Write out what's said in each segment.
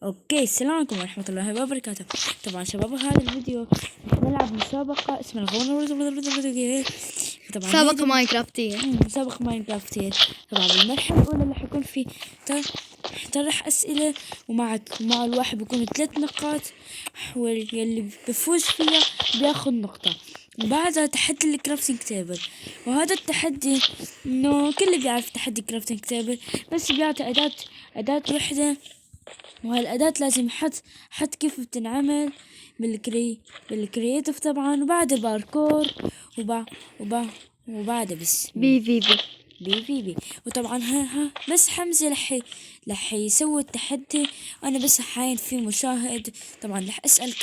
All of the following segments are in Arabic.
اوكي، السلام عليكم ورحمة الله وبركاته. طبعا شباب هذا الفيديو رح نلعب مسابقة اسمها طبعا مسابقة ماينكرافتية. مسابقة ماينكرافتية. طبعا بالمرحلة الأولى اللي حيكون في طرح أسئلة ومع الواحد بيكون 3 نقاط، واللي بفوز فيها بياخذ نقطة. وبعدها تحدي الكرافتنج تيبل، وهذا التحدي انه كل بيعرف تحدي كرافتنج تيبل، بس بيعطي أداة وحدة، وهالأداة لازم حط كيف بتنعمل بالكرياتيف طبعا، وبعد باركور وبعد بس بي. وطبعا ها بس حمزة رح يسوي التحدي، وانا بس حاين في مشاهد. طبعا رح اسأل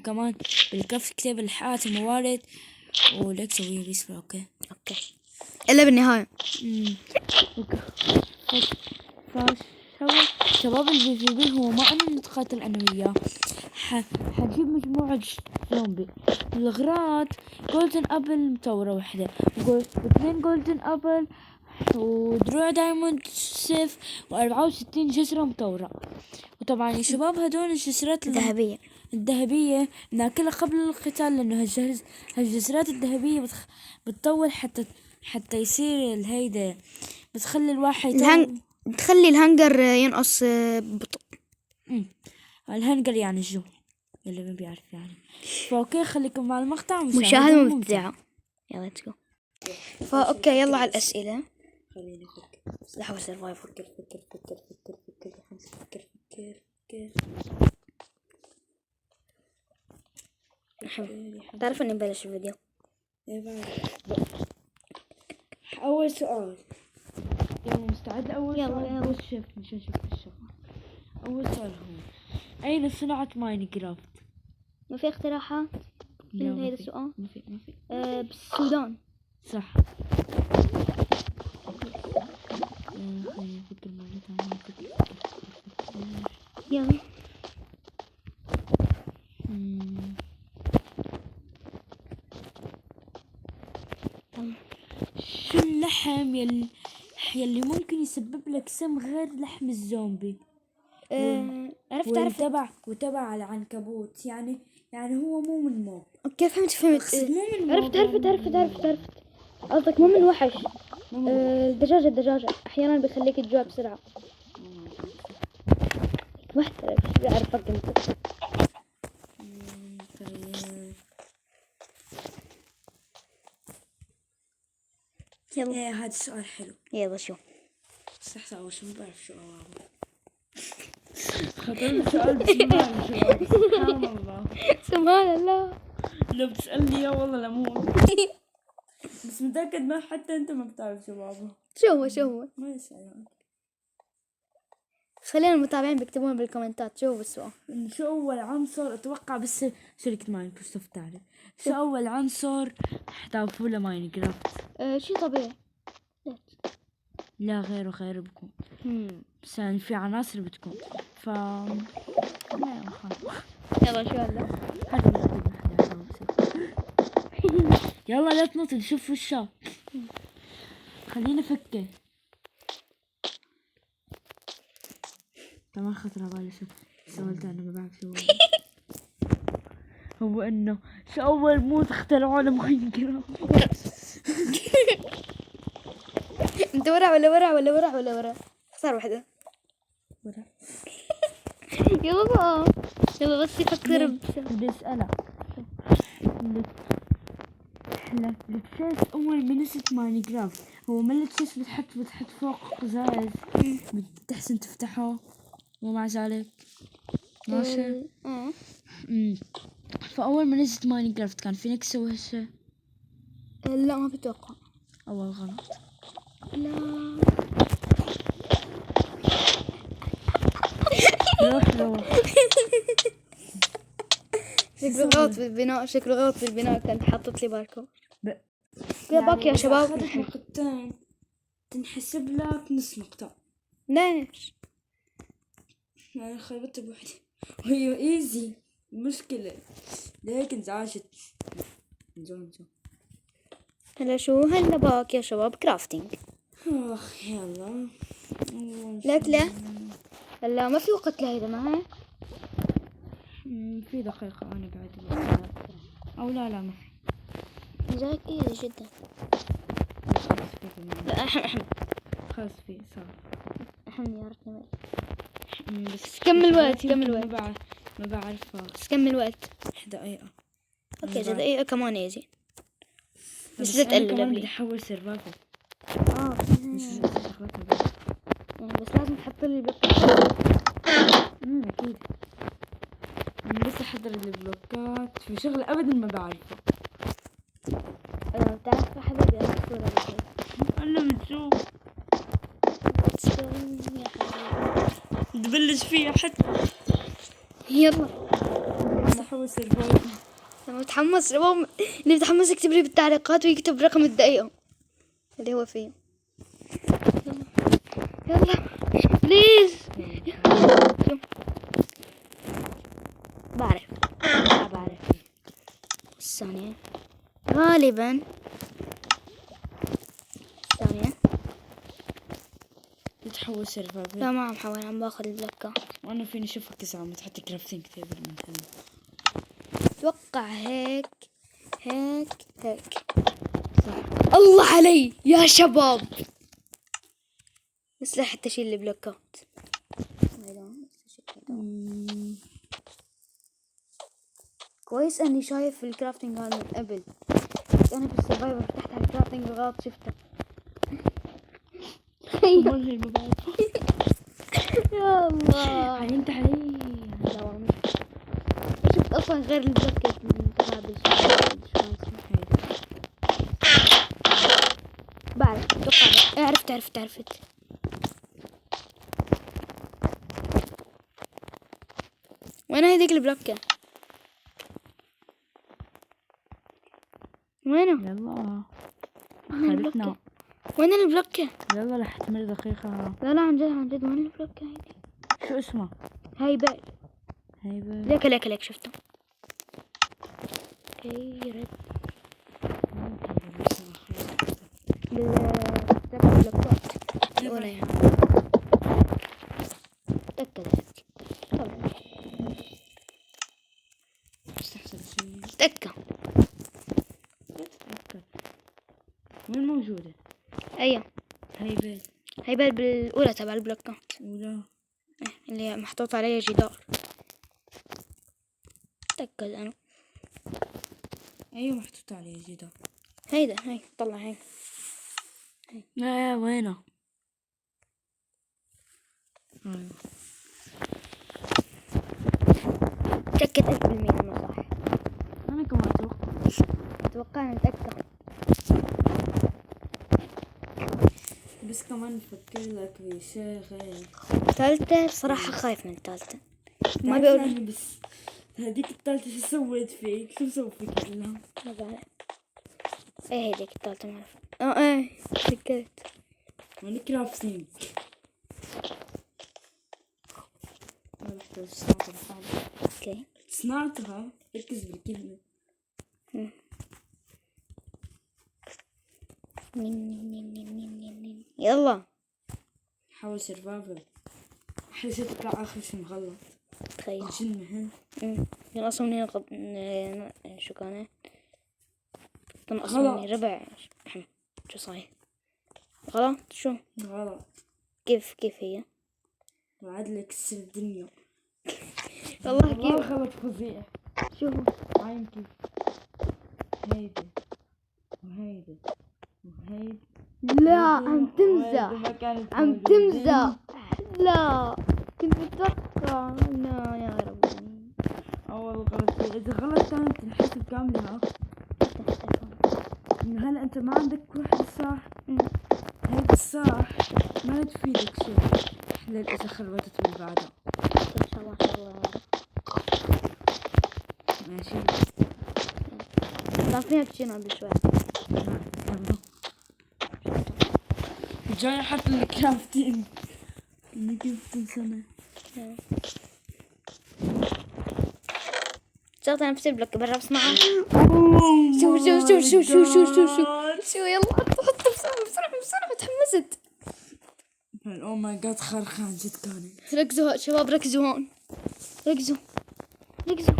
كمان بالكرافت كتاب رح اعطي موارد ولك سويه بس. اوكي إلا بالنهاية. شباب الفي هو ما أنا نتقاتل أنا وياه، حنجيب مجموعة زومبي. الأغراض جولدن أبل مطورة واحدة، واثنين جولدن أبل، ودروع دايموند سيف، و64 جسرة مطورة. وطبعا يا شباب هدول الجسرات الذهبية ناكلها قبل القتال، لأنه هالجسرات الذهبية بتطول حتى يصير الهيدا، بتخلي الواحد تخلي الهنجر ينقص بطء. الهنجر يعني الجوع، اللي ما بيعرف يعني. فاوكي، خليكم مع المقطع مشاهدة ممتعة. يلا تسكو. فاوكي يلا على الأسئلة. خليني افكر. لحظة سرفايفر. فكر. تعرف اني نبلش الفيديو. اول سؤال، يلا مستعد لأول يلا سؤال؟ بص شوف نشوف الشغل. اول سؤال هو: اين صناعة ماينكرافت؟ ما في اقتراحات لهذا السؤال؟ ما في بالسودان. صح. خليني افكر مرة ثانية. يلا. شو اللحم يلي ممكن يسبب لك سم غير لحم الزومبي؟ عرفت وتبع العنكبوت، يعني هو مو من موب. اوكي فهمت مو من موب. عرفت قصدك مو من وحش. الدجاجة احيانا بيخليك تجوع بسرعة. محترف بيعرف انت. يلا هذا السؤال حلو. يلا شو صح اول شو ما بعرف شو اوابه. خطر سؤال بس ما بعرف شو. سبحان الله. سبحان الله. لو بتسألني يا والله لموت. بس متأكد ما حتى انت ما بتعرف جوابه. شو هو ما يسأل. خلينا المتابعين بيكتبون بالكومنتات شو هو السؤال. شو أول عنصر أتوقع بس شركة ماينكرافت تعرف شو أول عنصر احتفوا له ماينكرافت؟ شيء طبيعي. لا غيره بكون. بس يعني في عناصر بتكون لا يلا شو هلا. يلا لا تنط شوف وشها. خلينا نفكر. طبعا خطر على بالي السؤال ده، انا ما بعرف شو هو انه شو اول موت اخترعوه لماينكرافت؟ انت ورا اختار واحدة. يلا بس يفكر. بدي اسألك التشيس اول ما نزلت ماينكرافت، هو ما التشيس بتحط فوق قزاز بتحسن تفتحه، ومع ذلك ماشي. فاول ما نزلت ماينكرافت كان فينك تسوي هالشي؟ لا ما بتوقع. اول غلط. لا روح شكله غلط في البناء كانت حاطت لي باركو. يعني باقي يا شباب اخذت نقطتين تنحسب لك نص نقطة. ليش؟ يعني خربت بوحدة وهي ايزي. مشكلة ليك انزعجت. هلا شو هلا باقي يا شباب كرافتنج. يلا لا هلا ما في وقت لهيدا معي. في دقيقة أنا بعد الوقت. أو لا ما في. زيك ايزي جدا. لا احم خلاص في صار. يا ريتني بس كمل وقت يمكن كمل وقت. ما بعرف. بس كمل وقت. 1 دقيقة. اوكي 1 دقيقة كمان ايزي. بس لا لا تقلب كمان لي. بدي احول سيرفايفل. مش يعني بس لازم تحط لي بلوك. اكيد. انا بس احضر البلوكات في شغل ابدا ما بعرفه. تعرف حبيبي انا الصورة بالحين. انا بتشوف تبلش فيها حتى. يلا بس احول سيرفايفل. لما تحمس اللي بتحمس يكتب لي بالتعليقات ويكتب رقم الدقيقة اللي هو فيه. يلا بليز. بعرف الثانية غالبا ثانية. تحول سيرفايفل. لا ما عم حاول، عم باخذ البلوكات. وانا فيني اشوفك 9 عم تحط كرافتنج تيبل مثلا. اتوقع هيك. صح. الله علي يا شباب. بس لا حتى شيل البلوكات. كويس اني شايف الكرافتنج هذا من قبل. انا في السرفايفر فتحت على الكرافتنج بالغلط شفته. يا الله عينت علي. شفت اصلا غير الجاكيت المتقابل. بعرف اتوقع عرفت. وين هيديك البلوكة؟ وينه؟ يلا البلوكة. وين البلوكة؟ يلا رح تمر دقيقة. لا عن جد وين البلوكة هيدي؟ شو اسمه؟ هيبة. ليك شفته. اوكي رد بالبلوكات الأولى يعني. تأكد طبعا. تأكد. وين موجودة؟ أيوة هيبة بالأولى تبع البلوكات. أولى اللي محطوط عليها جدار. تأكد أنا. أيوة محطوط عليه جدار. هي طلع هي. وينه؟ تأكد 1000% إنه صح. أنا كمان أتوقع نتأكد. بس كمان نفكر لك بشغل. ثالثة بصراحة خايف من الثالثة. ما بقول بس هذيك الثالثة شو سويت فيك؟ شو مسوي فيك كلها؟ ما بعرف. ايه هذيك الثالثة ما اعرف. ايه فكرت. من كرافتينج. ما بحتاج صناعتها. اوكي. صناعتها ركز بالكلمة. يلا حاول سيرفايفل. أحلى شي تطلع آخر شي مغلط. تخيل. شي مهم. كان أصلا مني شو كان؟ كان أصلا مني ربع. شو صحيح؟ غلط شو؟ غلط. كيف هي؟ وعد لك كسر الدنيا. والله كيف؟ غلط فظيع. شو؟ عين كيف؟ هيدي وهيدي. لا عم تمزح. لا كنت متوقع. لا يا ربي. أول غلط إذا غلط كانت تنحسب كاملة. هلا أنت ما عندك واحد صح. هيك الصح ما تفيدك شيء. حلال إذا خربطت من بعدها. إن شاء الله. ماشي. تعرفين أكشن قبل شوي. جاي حط الكرافتين. إني كيف تنسى. شغلت نفس البلوك برا بسمعها. شو يلا حط بسرعة تحمست. اوه ماي جاد خرخان جد كانت. ركزوا شباب ركزوا هون. ركزوا نقزو.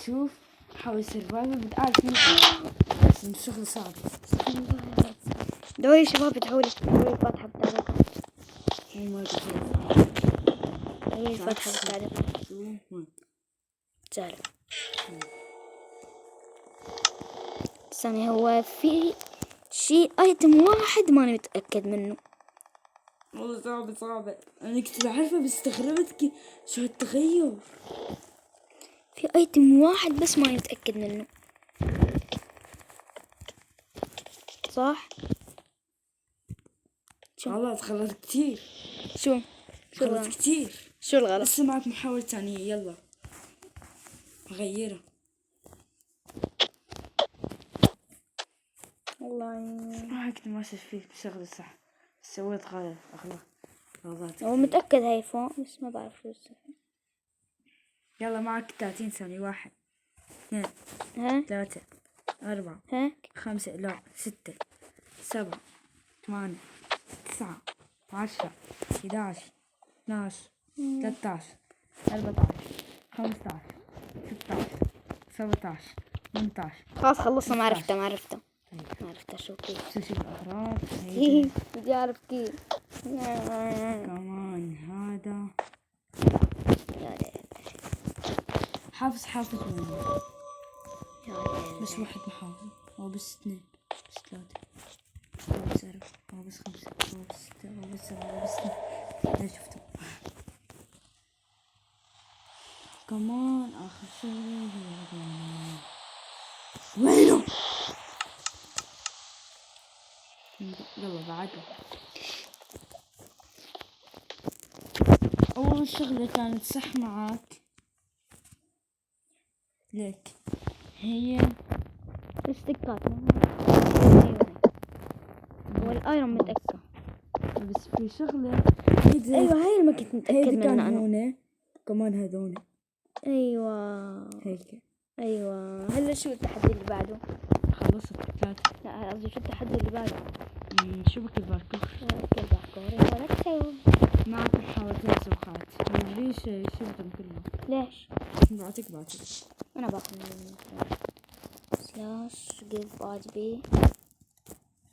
شوف حاول سرفايفل بتعرف بس الشغل صعب. دوري شباب ادعولي الفاتحة بتاعتكم. ما دوري الفاتحة بتاعتكم. سهلة. ثانية، هو في شيء ايتم واحد ماني متأكد منه. والله صعبة انا كنت بعرفها بس استغربت شو هالتغير. في ايتم واحد بس ماني متأكد منه. صح؟ والله تخلص كتير. شو خلص الغلط؟ كتير. شو الغلط؟ لسه معك محاولة ثانية يلا غيرها. والله ما كنت ماشي فيك بشغل صح بس سويت غلطات هو متأكد هاي فوق بس ما بعرف شو السبب. يلا معك 30 ثانية. 1 2 ها 3 4 هيك 5 لا 6 7 8 9 10 11 12 13 14 15 16 17 18. خلاص خلصنا. ما عرفته شو كيف. شوف الأغراض بدي أعرف كيف. كمان هذا حافظ منه بس واحد محافظ أو بس 2 بس 3 أو بس 4 أو بس 5 أو بس 6 أو بس 7 أو بس 8. لا شفته كمان آخر شيء وينه. يلا بعده. أول شغلة كانت صح معاك ليك هي الستيكات والايرون متأكد. بس في شغلة ايوه هاي اللي ما كنت متأكد هيدي منها كان انا. هون كمان هذول ايوه هيك. ايوه. هلا شو التحدي اللي بعده؟ خلصت 3. لا قصدي شو التحدي اللي بعده؟ شبكة الباركور. كل بحكور ولا تسوي. معك محاولتين سوخات مدريش شفتهم كلهم. ليش؟ بعطيك انا باخذ سلاش جيف اد بي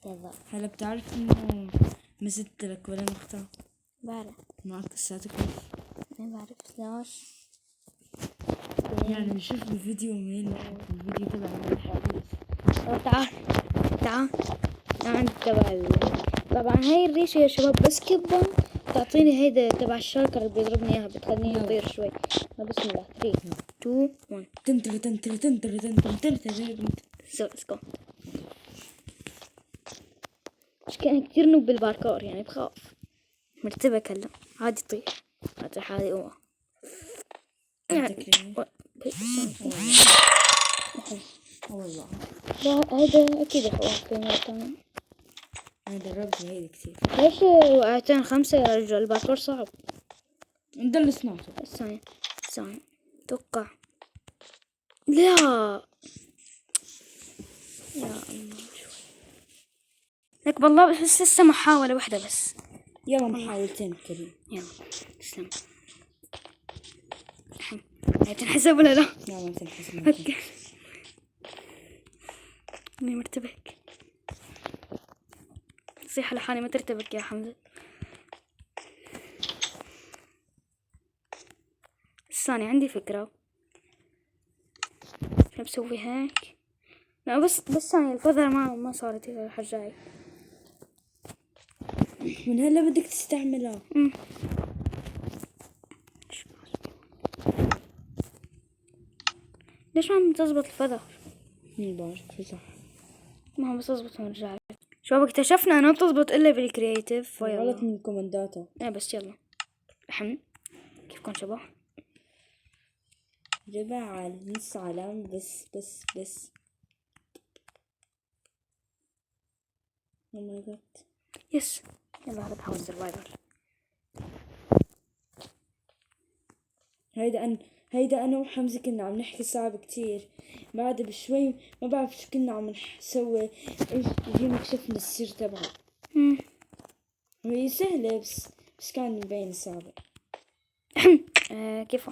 كذا. هلا بتعرف انه ما زدت لك ولا نقطة. بعرف. معك لساتك كيف ما بعرف. سلاش يعني نشوف الفيديو مين الفيديو تبع الحديث. تعال عند تبع طبعا هاي الريشة يا شباب بس كبة تعطيني هيدا تبع الشركة اللي بيضربني اياها بتخليني اطير شوي. بسم الله 3 2 1 تنتر تنتر تنتر تنتر تنتر. سو ليتس جو. كان كتير نوب بالباركور يعني بخاف. مرتبك هلا عادي طير. هذا حالي اوه والله لا هذا اكيد حوار في مرة ثانية. انا دربت هيدي كثير. ليش وقعتين 5 يا رجل؟ الباركور صعب. ندل سناته. ثانية توقع. لا يا الله شوي لك بالله بس لسه محاولة واحدة بس. يلا محاولتين كريم. يلا تسلم. هاي تنحسب ولا لا؟ لا ما تنحسب. اوكي اني مرتبك. صيح لحالي ما ترتبك يا حمزة. ثانية عندي فكرة. شو بسوي هيك؟ لا بس ثانية الفذرة ما صارت هيك الحجاي. من هلا بدك تستعملها. ليش ما عم تزبط الفذر؟ مين بعرف صح. ما عم بتزبط ونرجع. شباب اكتشفنا انها بتزبط الا بالكرياتيف. غلط من الكومنداتها. بس يلا الحين كيفكم شباب؟ جبع على نص علام بس oh my god. يس يلا هذا بحاول سرفايفر. هيدا انا وحمزة كنا عم نحكي صعب كتير. بعد بشوي ما بعرف شو كنا عم نسوي ايش جينا كشفنا السر تبعه. هي سهلة بس كان مبين صعبة. كيف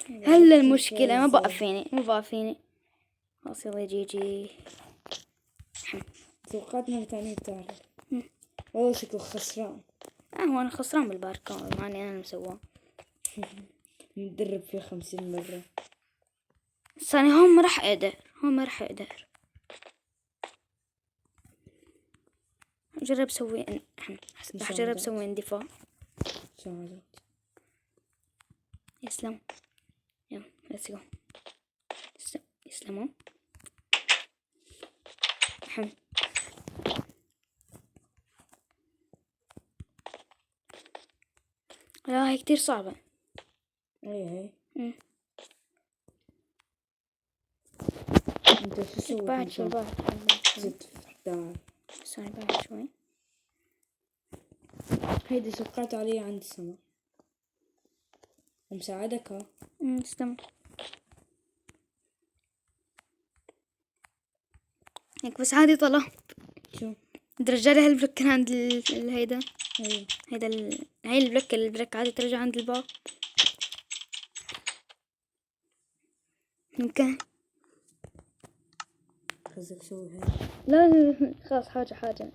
هلا المشكلة ما بقى فيني خلاص يلا جي توقعت مرة تانية بتعرف. والله شكله خسران. هو انا خسران بالباركور مع اني انا مسواه. مدرب فيه 50 مرة. ثاني هون ما راح اقدر جرب سوي راح اجرب سوي اندفاع. ساعدت. يسلم يلا ليتس جو. يسلموا. لا هي كتير صعبة. اي انت شو شو سويت؟ بعد زدت تعال. ثاني بعد شوي. هيدي سقعت علي عند السما ومساعدك ها. استمر هيك بس عادي طلع. شو؟ ترجع لي هالبلوك كان عند هيدا. ايوه هيدا هاي البلوك عادي ترجع عند الباب. يمكن قصدك سوي هاي. لا خلاص حاجة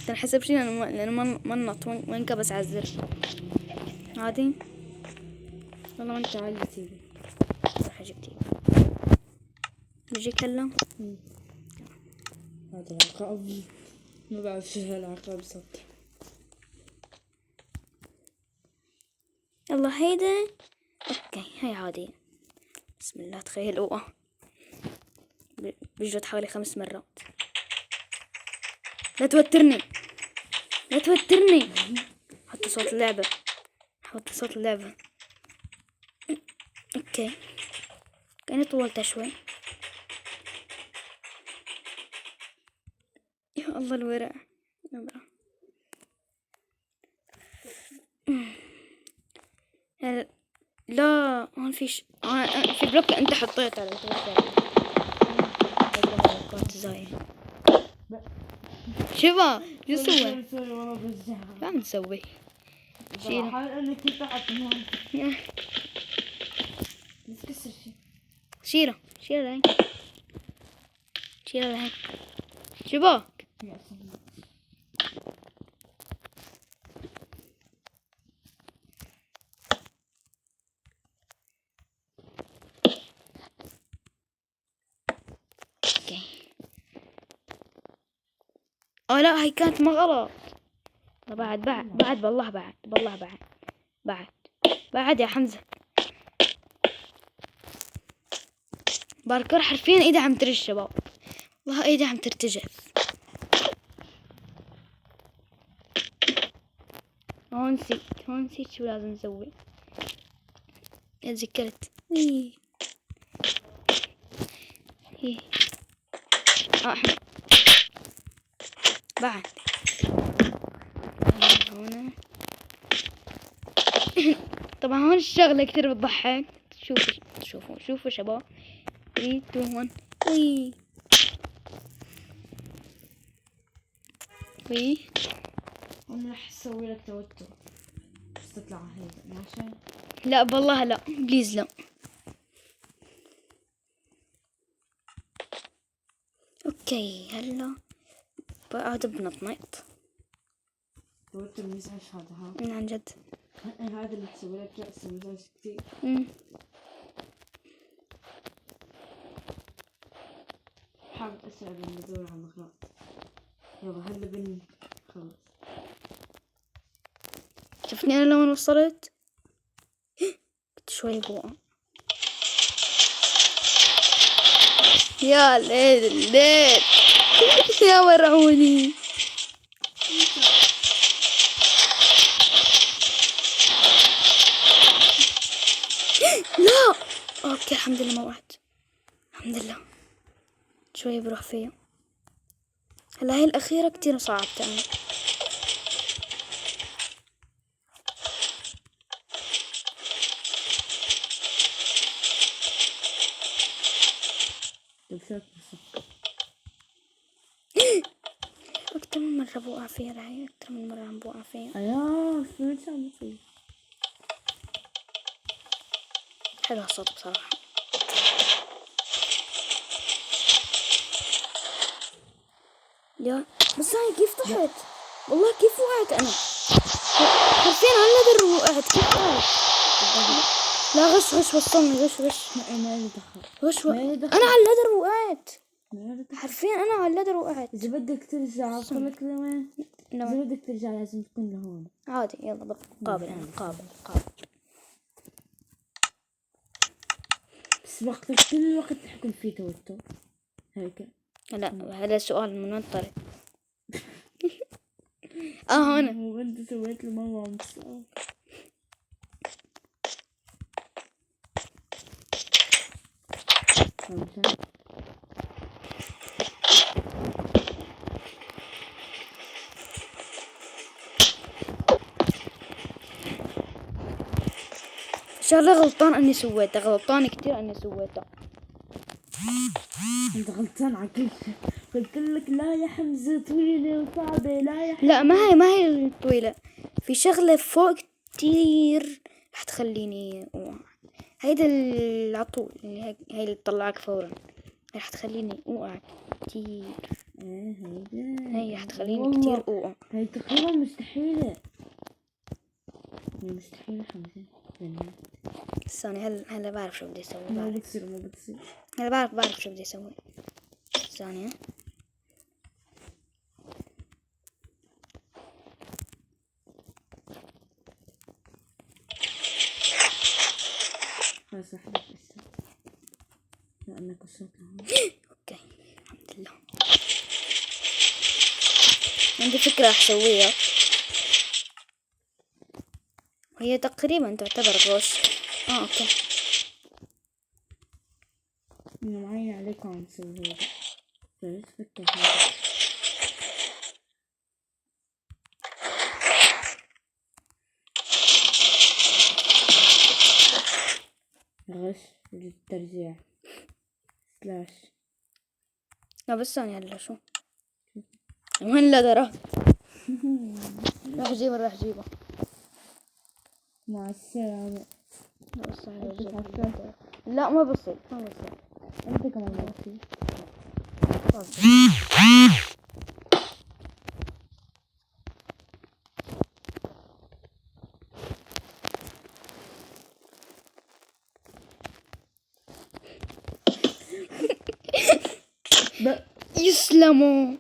تنحسب شي لأنه ما نط وين كبس على الزر عادي. والله انت عالي تيجي. راح اجيب تيجي بيجيك هلا. هذا العقاب ما بعرف شو هالعقاب صوت. يلا هيدا اوكي هاي عادي. بسم الله تخيل بيجرد حوالي 5 مرات. لا توترني حط صوت اللعبة. اوكي كأني طولتها شوي. يا الله الورع. لا هون في بلوك انت حطيته على شبا شو سوى؟ شو عم تسوي؟ شيل حاول انك تحط هون. بس كسر شي. شيله لهي شباك. اوكي لا هي كانت ما غلط. بعد بالله بعد يا حمزة. باركور حرفيا ايدي عم ترج شباب. والله ايدي عم ترتجف. هون نسيت شو لازم نسوي. تذكرت احمد بعد هون. طبعا هون الشغلة كتير بتضحك. شوفوا شباب 3 2 1 انا رح اسوي لك توتر بس تطلع هيدا ماشي. لا بالله لا بليز لا. اوكي هلا بقعد بنطنط. توتر مزعج هذا ها. عن جد هذا اللي تسوي لك رأس مزعج كتير. حاول اسرع بالمدور على الأغراض. يلا هلا خلص. شوفني انا لما وصلت كنت شوي بوقع. يا ليل يا ورعوني. لا اوكي الحمد لله ما وقعت. الحمد لله شوي بروح فيها. هلا هي الأخيرة كتير صعبت أنا. كم مرة بوقع فيها راهي، أكثر من مرة عم بوقع فيها. ايوه شو عم بصير؟ حلو الصوت بصراحة. يا بس هاي كيف طحت؟ والله كيف وقعت أنا؟ حرفيا على النذر وقعت. كيف وقعت؟ لا غش وصلني. غش ما لي دخل. غش ما لي دخل. أنا على النذر وقعت. ما لي دخل. حرفيا أنا على النذر وقعت. إذا بدك ترجع أوصلك لوين؟ إذا نعم. بدك ترجع لازم تكون لهون. عادي يلا قابل. بس وقتك كل الوقت تحكم فيه توتر هيك. لا هذا سؤال من وين طلع؟ هنا. هو أنت سويت له مرة عم تسأل. شغلة غلطان اني سويته، غلطان كتير اني سويته. انت غلطان على كل شيء. قلت لك لا يا حمزة طويلة وصعبة. لا يا حمزة. لا ما هي طويلة، في شغلة فوق كتير رح تخليني اوقع. هيدا العطول اللي هي اللي تطلعك فورا، رح تخليني اوقع كتير. هي رح تخليني كتير اوقع. هي تقريبا مستحيلة. مستحيلة حمزة. ثانية هلا بعرف شو بدي اسوي. ما بتصير. هلا بعرف شو بدي اسوي. ثانية. خلاص احذف بس لأنك وصلت لهون. اوكي الحمد لله. عندي فكرة رح اسويها، هي تقريبا تعتبر غش. اوكي أنا معين عليكم عم تسوي هيدا. بس فكر هيدا. غش للترجيع سلاش. لا بس ثانية هلا شو وين اللدرة؟ راح اجيبها. مع السلامة. لا ما بصير. انت كمان ما بصير. يسلموا.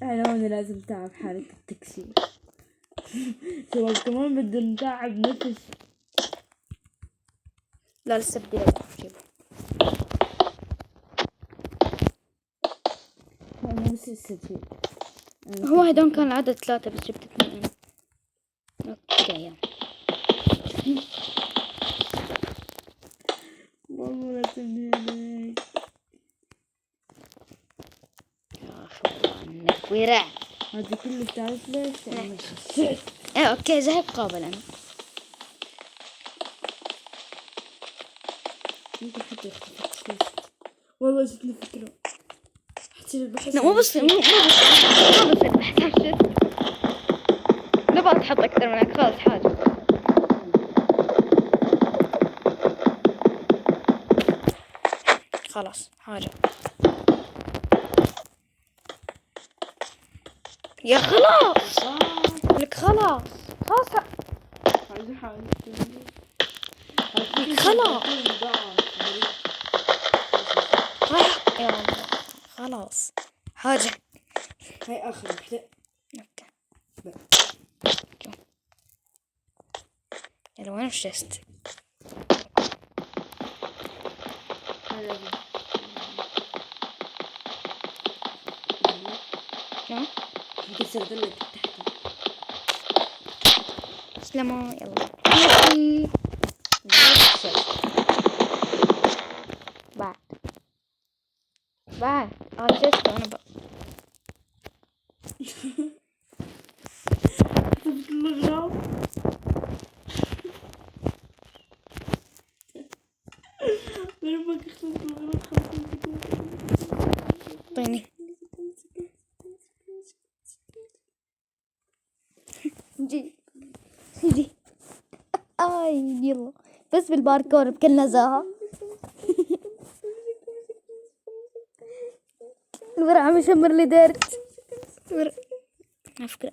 انا هون لازم تعب حالة التكسير. شباب كمان بدنا نتعب نفس. لا لسه بدي اجيبه. انا بس السجل. هو هدول كان العدد 3 بس جبت 2. اوكي والله لا تنهي. يا اخي عنك ورع. هذا كله بتعرف ليش؟ اوكي زهق قابل انا. ممكن حتى يختفي. والله جت لي فكرة. حتى البحث. لا مو بصير بحتاج نبغى تحط اكثر من هيك. خلاص حاجة. خلاص حاجة يا خلاص لك. خلاص يا الله. خلاص حاجة. هاي آخر وحدة. يلا وين الشست؟ كسرت لك تحت. سلامة يلا. بعد الشست انا بقى. شفت الغراب. بربك اخترت الغراب. طيني يلا بس بالباركور بكل نزاهة. الورع عم يشمر لي دارت. على فكرة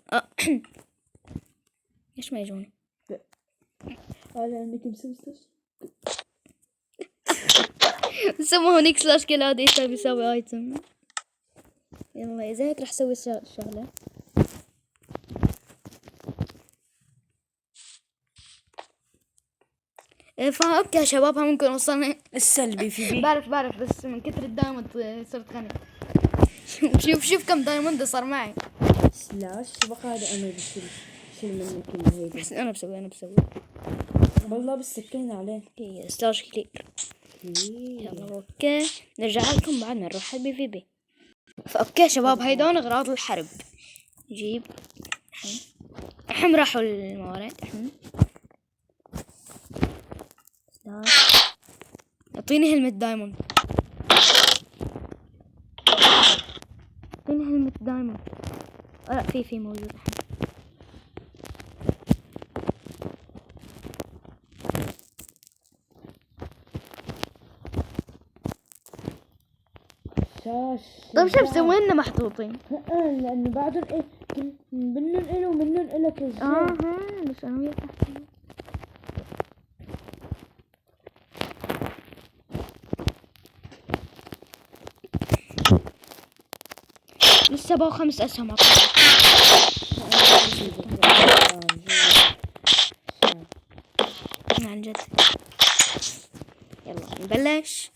ليش ما يجوني؟ على انك مسوسة. سموه هونيك سلاش كل هذا ايش بيسوي ايتم. يلا اذا هيك رح اسوي شغلة. اوكي يا شباب ممكن وصلنا السلبي في بي. بعرف بس من كثر الدايموند صرت غني. شوف كم دايموند صار معي. سلاش بقى هذا انا بشيل منك الهيدا. بس انا بسوي والله بالسكينة عليه. سلاش كلير. يلا اوكي نرجع لكم بعد ما نروح البي في بي. فاوكي شباب هيدون اغراض الحرب. جيب الحين راحوا الموارد. اعطيني هلمة دايموند. لا في موجود الحين. طيب شو بسوي لنا محطوطين؟ لانه بعدهم ايه منن إله ومنن إلك الزين. بس انا وياك لسه باو 5 أسهم عن جد. يلا نبلش.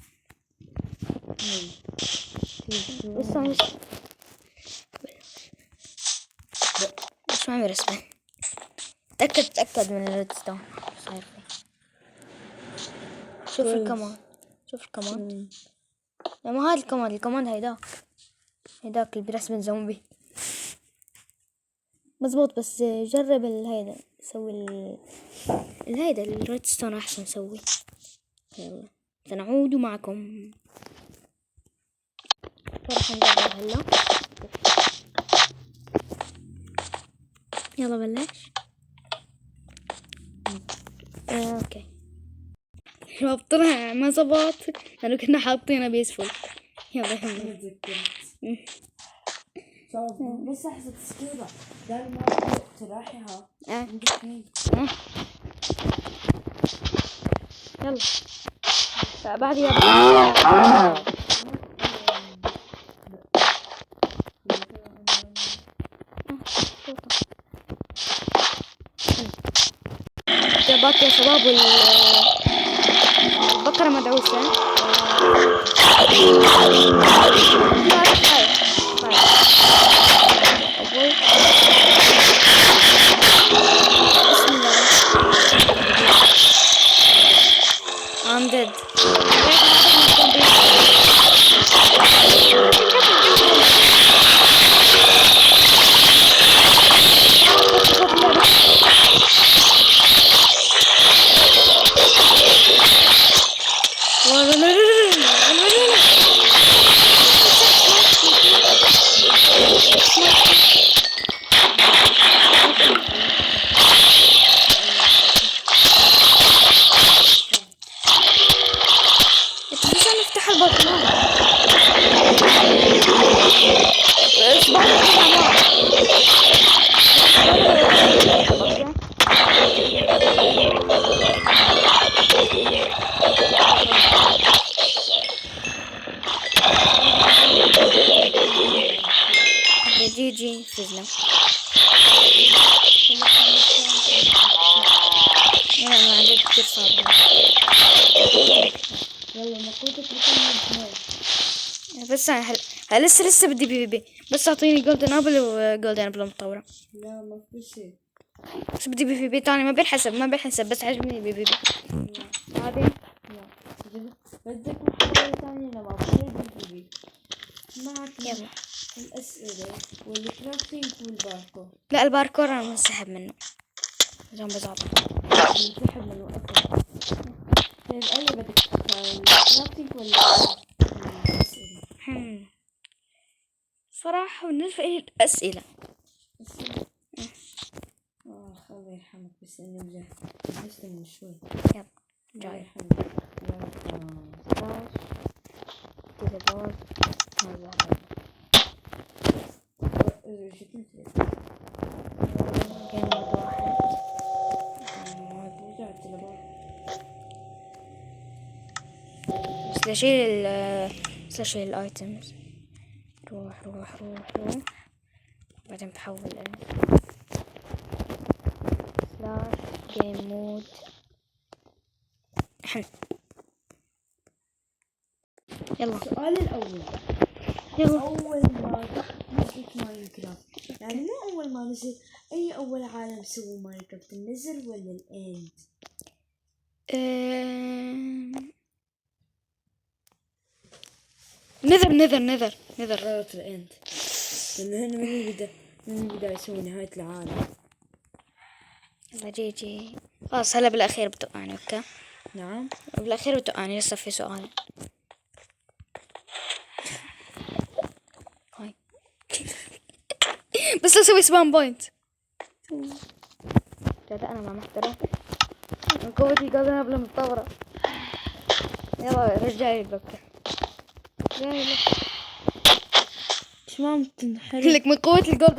بس ما عمي رسمه. تأكد من الريدستون صاير فيه. شوف الكمان. لا ما هذا الكمان هيداك اللي برسم زومبي مزبوط. بس جرب الهيدا سوي الهيدا الريدستون احسن سوي. يلا سنعود معكم. راح نجرب هلا. يلا بلش. اوكي شباب طلع ما زبط لانه كنا حاطينه بيسفل. يلا بس احسب تسكيبة قال ما تراحيها. يلا بعد يا جابات يا شباب. البقرة مدعوسة. I'm dead. نفتح البطن. جي فزنا. لا ما عندك كتير صعب. يلا نقودك بس لسه بدي بي بس اعطيني جولدن ابل وجولدن ابل مطورة. لا ما في شيء. بس بدي بي تاني ما بينحسب بس عجبني بي هذه. بدك محاولة ثانية لما بصير بي معك. يلا الأسئلة والكرافتينج والباركور. لا الباركور انا منسحب منه. زين بزعل. منسحب منه أكثر. طيب أي بدك الكرافتينج ولا الأسئلة؟ صراحة بالنسبة لي الأسئلة. اخ الله يرحمك، بس اني جهزت من شوي. يلا الله جاي. يرحمك. سلاش تليبورت هذا جيم مود واحد. بس لأشيل الايتمز. روح بعدين بحول سلاش جيم مود. يلا السؤال الأول، يلا. أول ما نزلت ماينكرافت، يعني مو أول ما نزل، أي أول عالم سووا ماينكرافت، النزل ولا الإند؟ نذر. غلط، الإند، لأنه هن من البداية يسووا نهاية العالم. يلا جي خلاص. هلا بالأخير بتوقعني. اوكي نعم. بالأخير بتوقعني. لسه في سؤال. هاي بس اسوي سبام بوينت. جدا انا ما محترف من قوتي قادرة قبل متطورة. يلا رجعي البكة. جاي لك ايش ما تنحرق لك من قوة الجولد